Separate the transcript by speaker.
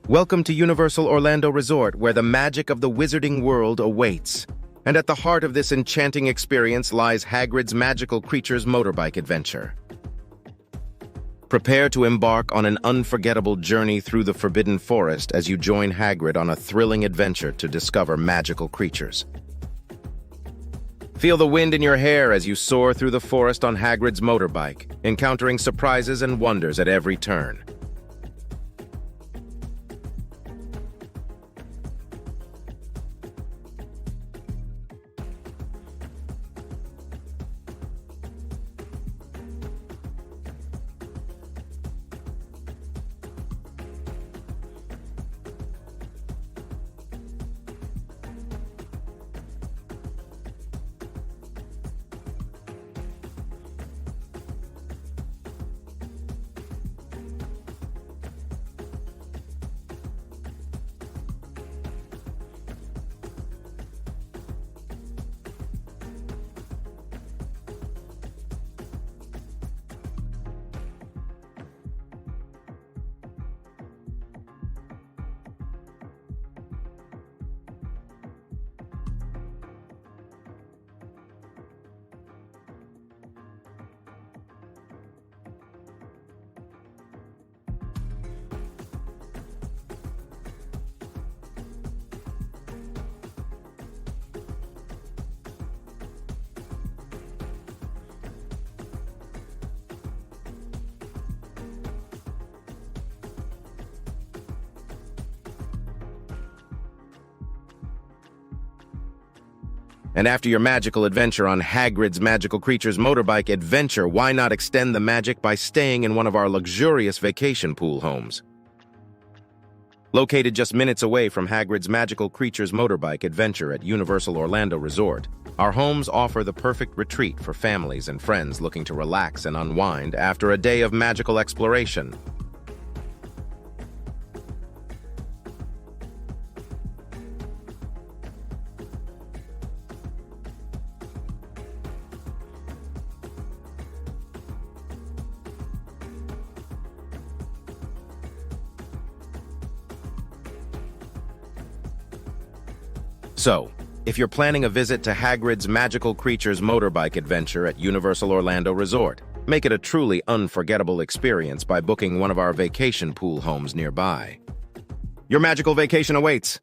Speaker 1: Welcome to Universal Orlando Resort, where the magic of the wizarding world awaits. And at the heart of this enchanting experience lies Hagrid's Magical Creatures Motorbike Adventure. Prepare to embark on an unforgettable journey through the Forbidden Forest as you join Hagrid on a thrilling adventure to discover magical creatures. Feel the wind in your hair as you soar through the forest on Hagrid's motorbike, encountering surprises and wonders at every turn. And after your magical adventure on Hagrid's Magical Creatures Motorbike Adventure, why not extend the magic by staying in one of our luxurious vacation pool homes? Located just minutes away from Hagrid's Magical Creatures Motorbike Adventure at Universal Orlando Resort, our homes offer the perfect retreat for families and friends looking to relax and unwind after a day of magical exploration. So, if you're planning a visit to Hagrid's Magical Creatures Motorbike Adventure at Universal Orlando Resort, make it a truly unforgettable experience by booking one of our vacation pool homes nearby. Your magical vacation awaits.